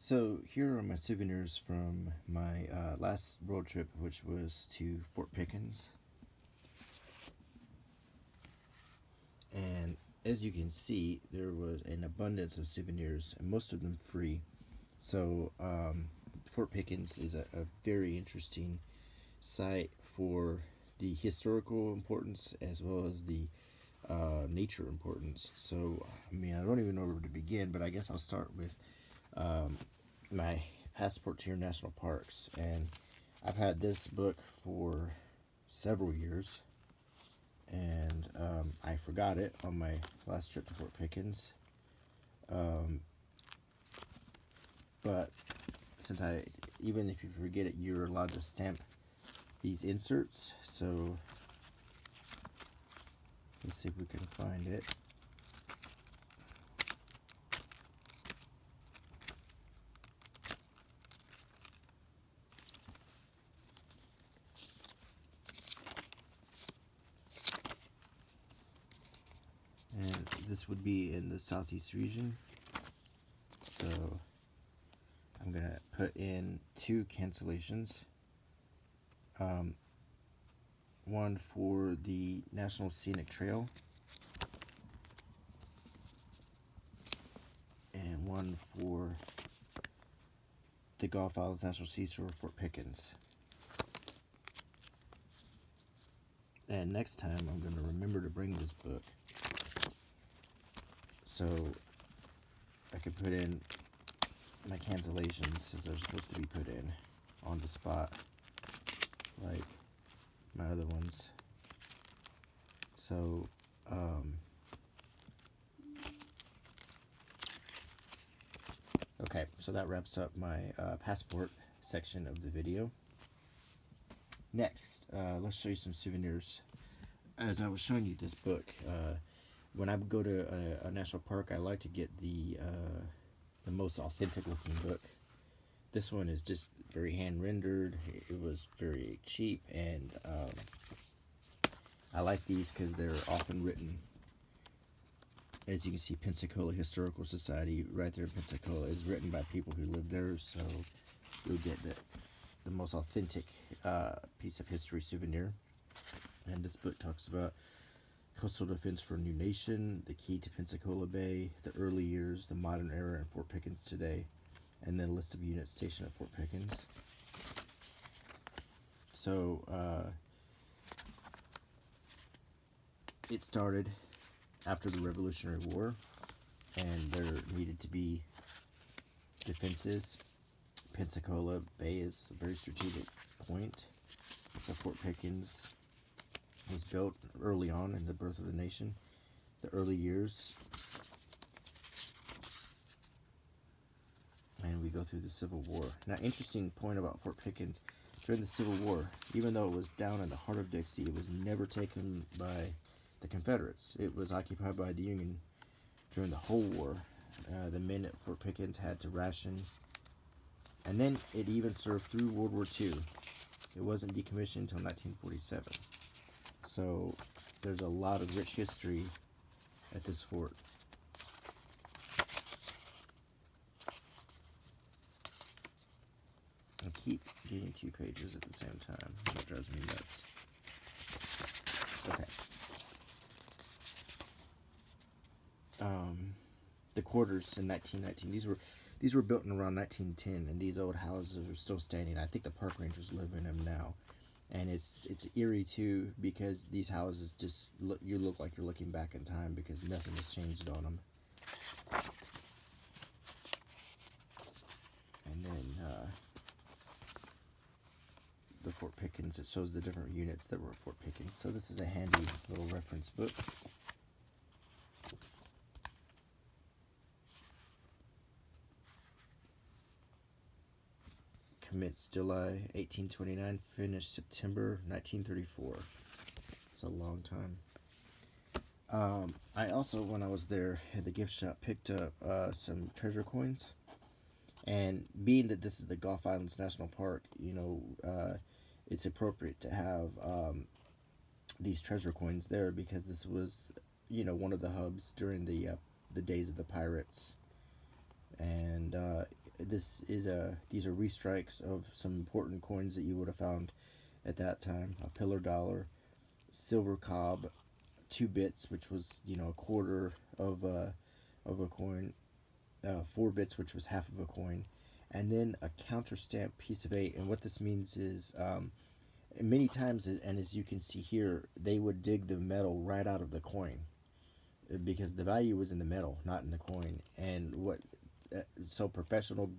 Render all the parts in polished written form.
So here are my souvenirs from my last road trip, which was to Fort Pickens. And as you can see, there was an abundance of souvenirs, and most of them free. So Fort Pickens is a very interesting site for the historical importance as well as the nature importance. So, I mean, I don't even know where to begin, but I guess I'll start with my passport to your national parks. And I've had this book for several years, and I forgot it on my last trip to Fort Pickens. But since even if you forget it, you're allowed to stamp these inserts. So let's see if we can find it. And this would be in the southeast region. So I'm gonna put in 2 cancellations. One for the National Scenic Trail and one for the Gulf Islands National Seashore, Fort Pickens. And next time I'm going to remember to bring this book so I can put in my cancellations as they're supposed to be put in on the spot, like my other ones. So okay, so that wraps up my passport section of the video. Next, let's show you some souvenirs. As I was showing you this book, when I go to a national park, I like to get the most authentic looking book. This one is just very hand rendered. It was very cheap, and I like these because they're often written. As you can see, Pensacola Historical Society right there in Pensacola is written by people who live there, so you'll get the most authentic piece of history souvenir. And this book talks about coastal defense for a new nation, the key to Pensacola Bay, the early years, the modern era, and Fort Pickens today, and then a list of units stationed at Fort Pickens. So it started after the Revolutionary War, and there needed to be defenses. Pensacola Bay is a very strategic point, so Fort Pickens was built early on in the birth of the nation, the early years. And we go through the Civil War. Now, interesting point about Fort Pickens, during the Civil War, even though it was down in the heart of Dixie, it was never taken by the Confederates. It was occupied by the Union during the whole war. The men at Fort Pickens had to ration, and then it even served through World War II. It wasn't decommissioned until 1947. So there's a lot of rich history at this fort. I keep getting 2 pages at the same time. That drives me nuts. Okay. The quarters in 1919. These were built in around 1910, and these old houses are still standing. I think the park rangers live in them now. And it's eerie too, because these houses just you look like you're looking back in time because nothing has changed on them. And then the Fort Pickens, it shows the different units that were at Fort Pickens. So this is a handy little reference book. Commenced July 1829, finished September 1934. It's a long time. I also, when I was there at the gift shop, picked up some treasure coins. And being that this is the Gulf Islands National Park, you know, it's appropriate to have these treasure coins there because this was, you know, one of the hubs during the days of the pirates. And these are restrikes of some important coins that you would have found at that time: a pillar dollar, silver cob, 2 bits, which was, you know, a quarter of a coin, 4 bits, which was half of a coin, and then a counter stamp piece of 8. And what this means is, many times, and as you can see here, they would dig the metal right out of the coin, because the value was in the metal, not in the coin. And so professional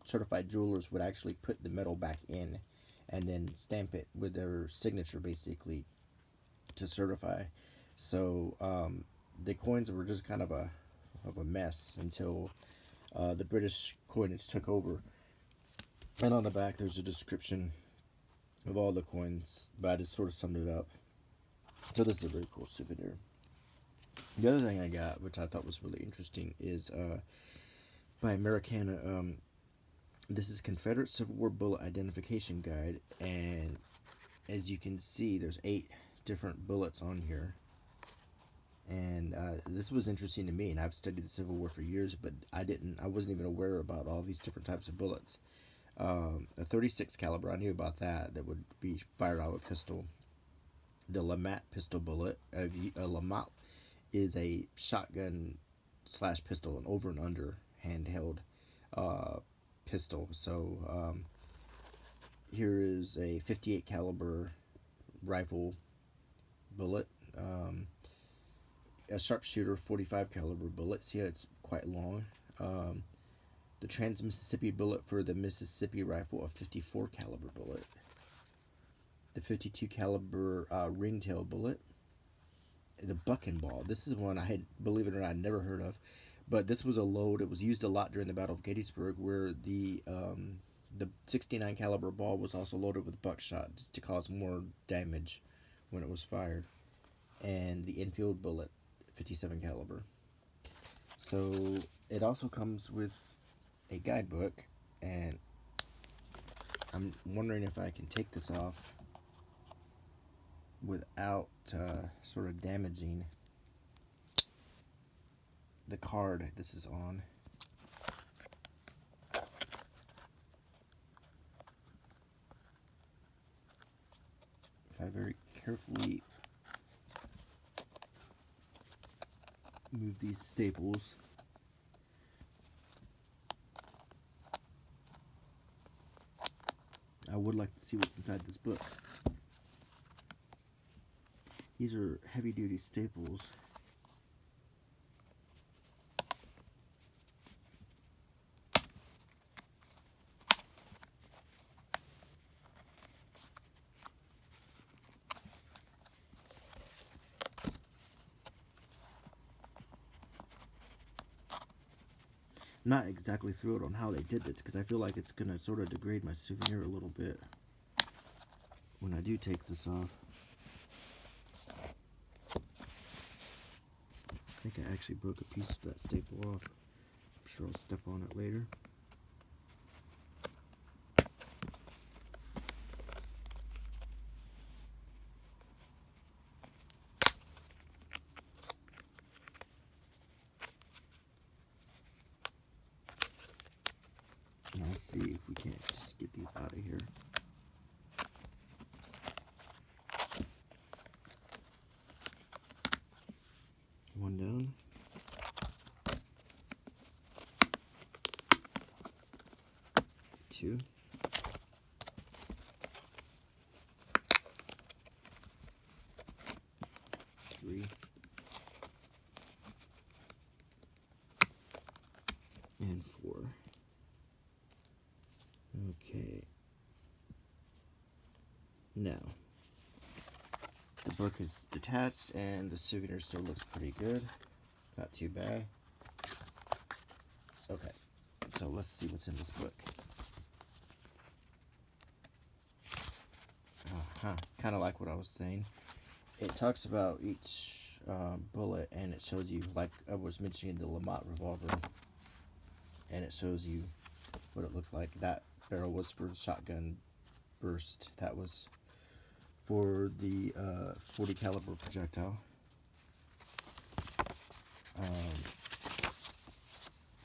certified jewelers would actually put the metal back in and then stamp it with their signature, basically, to certify. So the coins were just kind of a mess until the British coinage took over. And on the back there's a description of all the coins, but I just sort of summed it up. So this is a very cool souvenir. The other thing I got, which I thought was really interesting, is by Americana. This is Confederate Civil War Bullet Identification Guide, and as you can see, there's 8 different bullets on here. And this was interesting to me, and I've studied the Civil War for years, but I wasn't even aware about all these different types of bullets. A 36 caliber, I knew about that would be fired out of a pistol. The Lamat pistol bullet. A Lamat is a shotgun / pistol, an over and under handheld pistol. So here is a 58 caliber rifle bullet. A sharpshooter 45 caliber bullet. See how it's quite long. The Trans-Mississippi bullet for the Mississippi rifle, a 54 caliber bullet. The 52 caliber ringtail bullet. The bucking-ball. This is one I had, believe it or not, I'd never heard of, but this was a load. It was used a lot during the Battle of Gettysburg, where the 69 caliber ball was also loaded with buckshot, just to cause more damage when it was fired. And the Enfield bullet, 57 caliber. So it also comes with a guidebook, and I'm wondering if I can take this off without sort of damaging the card this is on. If I very carefully move these staples, I would like to see what's inside this book. These are heavy-duty staples. I'm not exactly thrilled on how they did this, because I feel like it's going to sort of degrade my souvenir a little bit when I do take this off. I think I actually broke a piece of that staple off. I'm sure I'll step on it later. And I'll see if we can't just get these out of here. One down. Two. Three. And 4. Okay. Now, the book is detached, and the souvenir still looks pretty good. Not too bad. Okay, so let's see what's in this book. Kind of like what I was saying. It talks about each bullet, and it shows you, like I was mentioning, the Lamat revolver, and it shows you what it looks like. That barrel was for shotgun burst. That was for the 40 caliber projectile.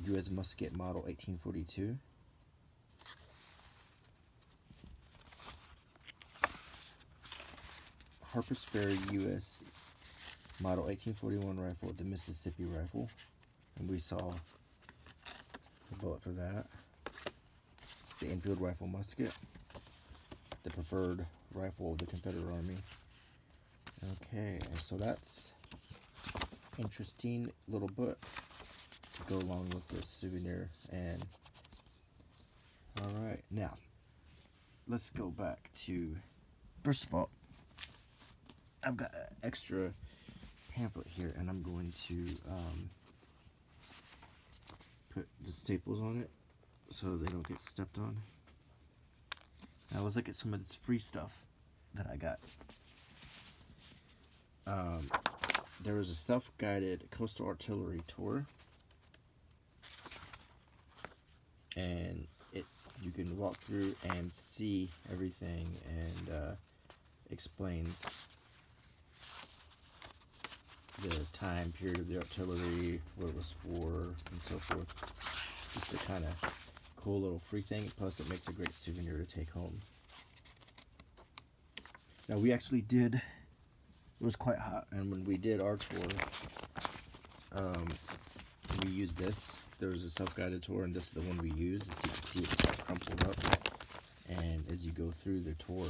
U.S. musket model 1842. Harper's Ferry U.S. model 1841 rifle, the Mississippi rifle, and we saw the bullet for that. The Enfield rifle musket, the preferred rifle of the Confederate Army. Okay, and so that's interesting little book to go along with this souvenir. And all right, now let's go back to, first of all, I've got an extra pamphlet here, and I'm going to put the staples on it so they don't get stepped on. Now let's look at some of this free stuff that I got. There was a self-guided coastal artillery tour, and you can walk through and see everything, and explains the time period of the artillery, what it was for, and so forth. Just a kind of cool little free thing, plus it makes a great souvenir to take home. Now we actually did, it was quite hot, and when we did our tour, we used this. There was a self-guided tour, and this is the one we used. As you can see, it's crumpled up, and as you go through the tour,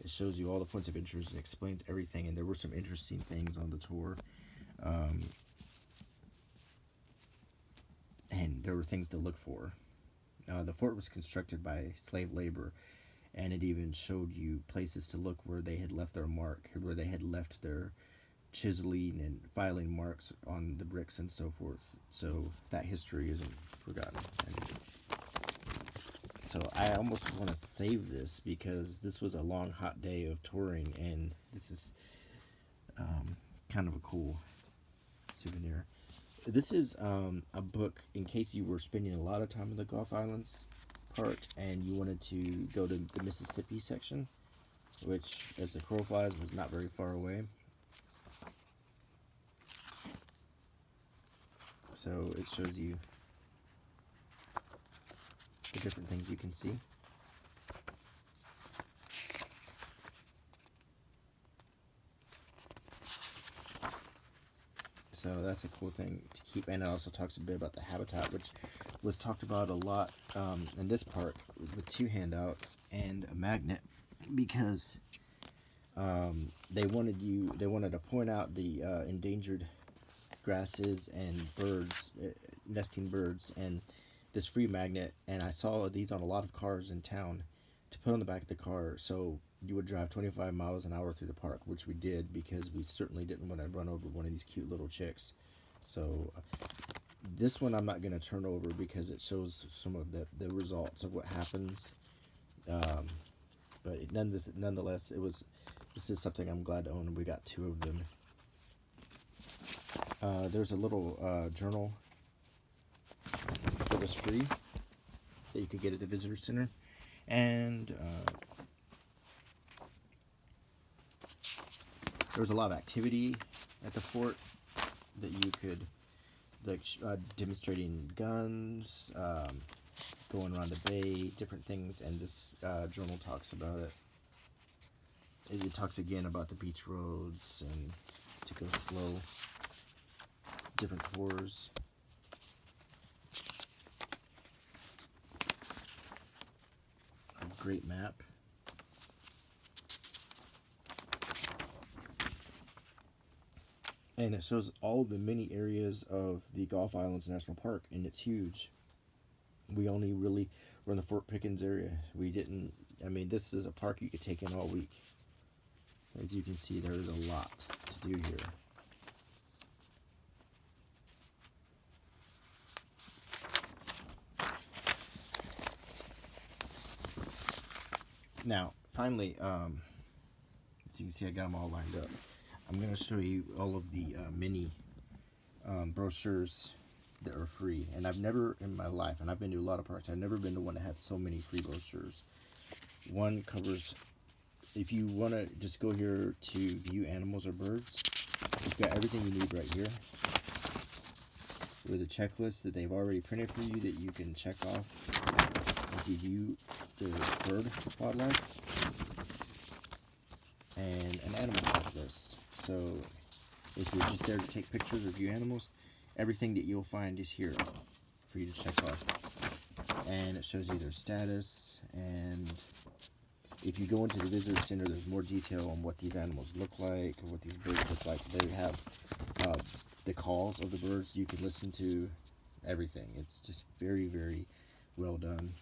it shows you all the points of interest and explains everything, and there were some interesting things on the tour. And there were things to look for. The fort was constructed by slave labor, and it even showed you places to look where they had left their mark, where they had left their chiseling and filing marks on the bricks and so forth. So that history isn't forgotten. And so I almost want to save this, because this was a long, hot day of touring, and this is kind of a cool souvenir. This is a book in case you were spending a lot of time in the Gulf Islands part and you wanted to go to the Mississippi section, which, as the crow flies, was not very far away. So it shows you the different things you can see. So that's a cool thing to keep, and it also talks a bit about the habitat, which was talked about a lot in this park, with 2 handouts and a magnet, because they wanted to point out the endangered grasses and birds, nesting birds, and this free magnet. And I saw these on a lot of cars in town to put on the back of the car, so you would drive 25 miles an hour through the park, which we did, because we certainly didn't want to run over one of these cute little chicks. So this one I'm not going to turn over, because it shows some of the results of what happens. But nonetheless, this is something I'm glad to own, and we got 2 of them. There's a little journal that was free that you could get at the visitor center, and there was a lot of activity at the fort that you could, like, demonstrating guns, going around the bay, different things, and this journal talks about it. It talks again about the beach roads and to go slow, different tours. A great map. And it shows all the many areas of the Gulf Islands National Park, and it's huge. We only really were in the Fort Pickens area. We didn't, I mean, this is a park you could take in all week. As you can see, there is a lot to do here. Now, finally, as you can see, I got them all lined up. I'm going to show you all of the mini brochures that are free. And I've never in my life, and I've been to a lot of parks, I've never been to one that had so many free brochures. One covers, if you want to just go here to view animals or birds, you've got everything you need right here. with a checklist that they've already printed for you that you can check off as you view the bird wildlife, and an animal checklist. So if you're just there to take pictures or view animals, everything that you'll find is here for you to check off. And it shows you their status, and if you go into the visitor center, there's more detail on what these animals look like, or what these birds look like. They have the calls of the birds. You can listen to everything. It's just very, very well done.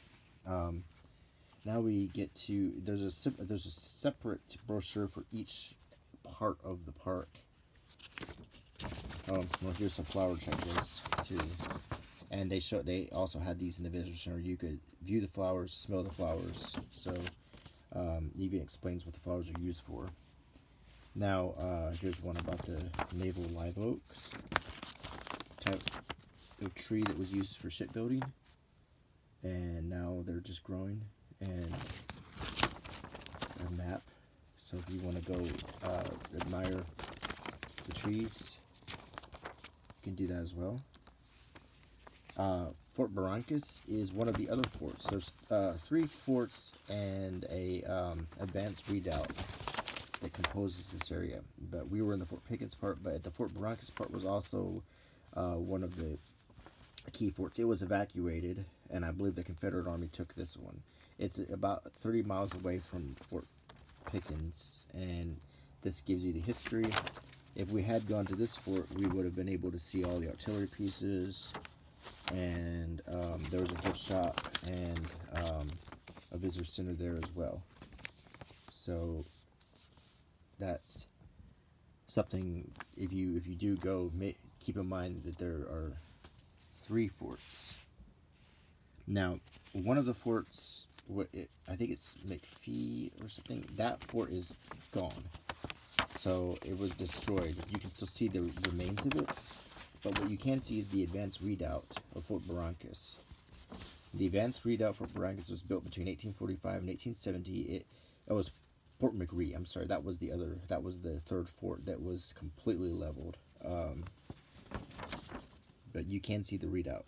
Now we get to, there's a separate brochure for each part of the park. Oh, well, here's a flower checklist too. And they also had these in the visitor center. You could view the flowers, smell the flowers. So even explains what the flowers are used for. Now here's one about the naval live oaks, type of tree that was used for shipbuilding, and now they're just growing. And a map. So if you want to go admire the trees, you can do that as well. Fort Barrancas is one of the other forts. There's 3 forts and a advanced redoubt that composes this area. But we were in the Fort Pickens part, but the Fort Barrancas part was also one of the key forts. It was evacuated, and I believe the Confederate Army took this one. It's about 30 miles away from Fort Pickens, and this gives you the history. If we had gone to this fort, we would have been able to see all the artillery pieces, and there was a gift shop and a visitor center there as well. So that's something, if you do go, keep in mind that there are 3 forts. Now, one of the forts, I think it's McPhee or something, that fort is gone. So it was destroyed. You can still see the remains of it, but what you can see is the advanced redoubt of Fort Barrancas. The advanced redoubt Fort Barrancas was built between 1845 and 1870. It was Fort McRee. I'm sorry, that was the 3rd fort that was completely leveled. But you can see the redoubt.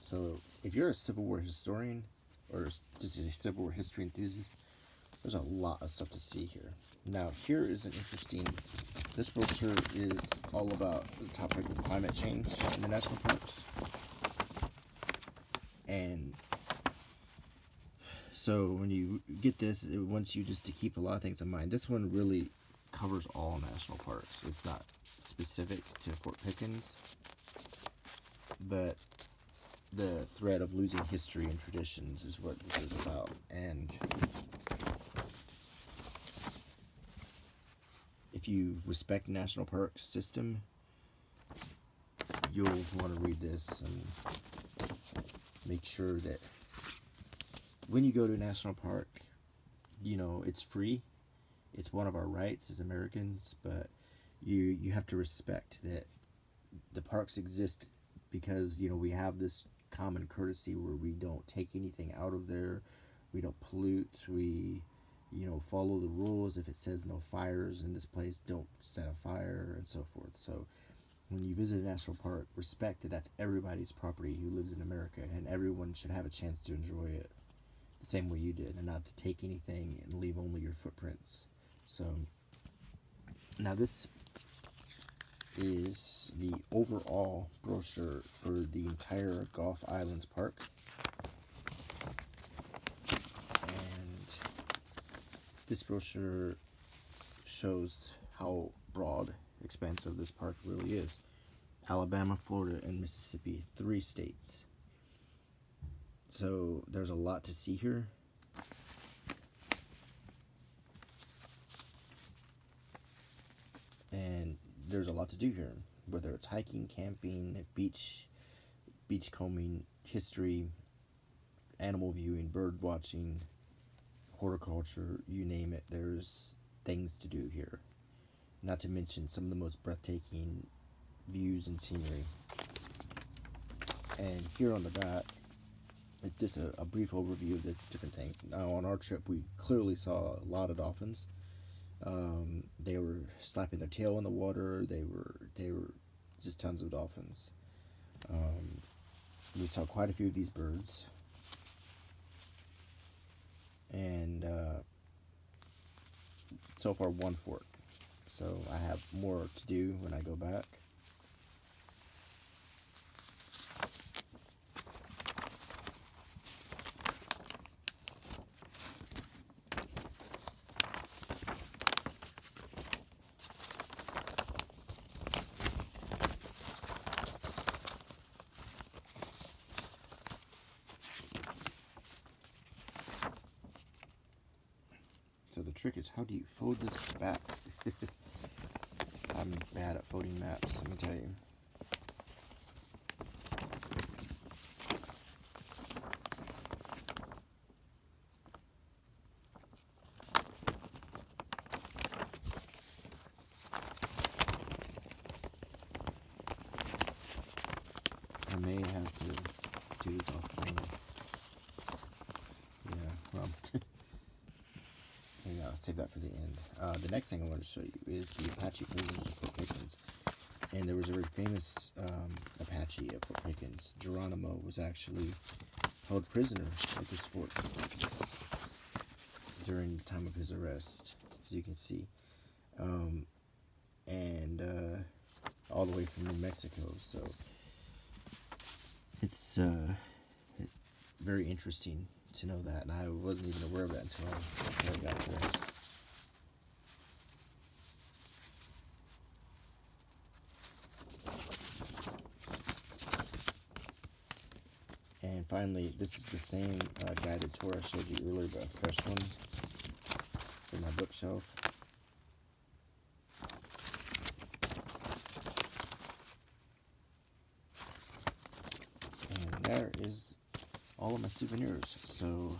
So if you're a Civil War historian, or just a Civil War history enthusiast, there's a lot of stuff to see here. Now, here is an interesting, this brochure is all about the topic of climate change in the national parks. And so when you get this, it wants you just to keep a lot of things in mind. This one really covers all national parks. It's not specific to Fort Pickens, but the thread of losing history and traditions is what this is about. And if you respect national park system, you'll want to read this and make sure that when you go to a national park, you know, it's free. It's one of our rights as Americans, but you have to respect that the parks exist because, you know, we have this common courtesy where we don't take anything out of there, we don't pollute, we, you know, follow the rules. If it says no fires in this place, don't set a fire, and so forth. So when you visit a national park, respect that that's everybody's property who lives in America, and everyone should have a chance to enjoy it the same way you did, and not to take anything and leave only your footprints. So now this is the overall brochure for the entire Gulf Islands Park. And this brochure shows how broad, expansive this park really is. Alabama, Florida, and Mississippi, 3 states. So there's a lot to see here. And there's a lot to do here, whether it's hiking, camping, beachcombing, history, animal viewing, bird watching, horticulture, you name it. There's things to do here. Not to mention some of the most breathtaking views and scenery. And here on the back, it's just a brief overview of the different things. Now, on our trip, we clearly saw a lot of dolphins. They were slapping their tail in the water. They were just tons of dolphins. We saw quite a few of these birds, and so far one fort. So I have more to do when I go back. So the trick is, how do you fold this back? I'm bad at folding maps, let me tell you. I may have to do this off camera. Yeah, well, maybe I'll save that for the end. The next thing I want to show you is the Apache prisoners of Fort Pickens. And there was a very famous Apache at Fort Pickens. Geronimo was actually held prisoner at this fort during the time of his arrest, as you can see. And all the way from New Mexico. So it's very interesting to know that, and I wasn't even aware of that until I got there. And finally, this is the same guided tour I showed you earlier, but a fresh one in my bookshelf. And there is all of my souvenirs. So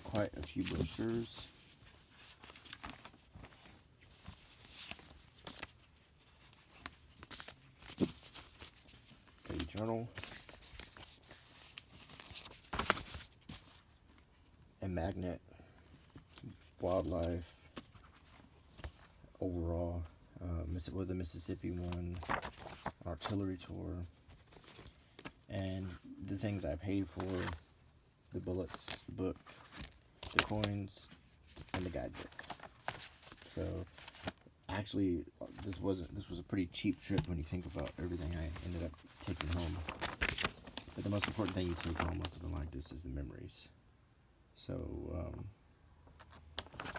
quite a few brochures. A journal. A magnet. Wildlife. Overall. With the Mississippi one. Artillery tour. And the things I paid for. The bullets, the book, the coins, and the guidebook. So actually, this was a pretty cheap trip when you think about everything I ended up taking home. But the most important thing you take home with something like this is the memories. So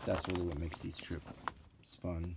that's really what makes these trips fun.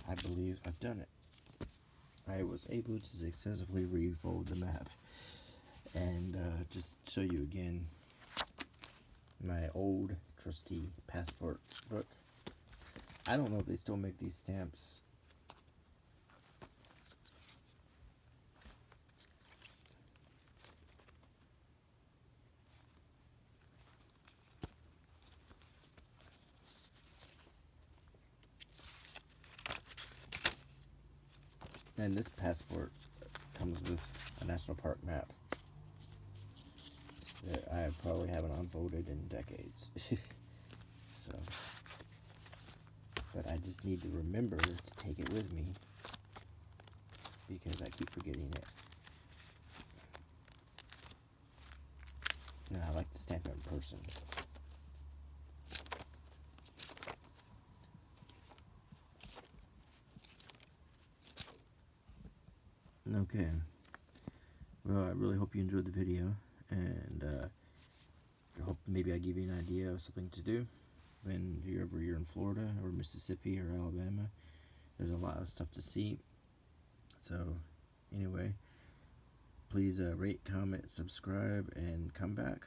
I believe I've done it. I was able to successfully refold the map. And just show you again my old trusty passport book. I don't know if they still make these stamps. And this passport comes with a national park map that I probably haven't unfolded in decades. So, but I just need to remember to take it with me because I keep forgetting it. And I like to stamp it in person. Okay, well, I really hope you enjoyed the video, and I hope maybe I give you an idea of something to do when you're in Florida or Mississippi or Alabama. There's a lot of stuff to see, So anyway, please rate, comment, subscribe, and come back.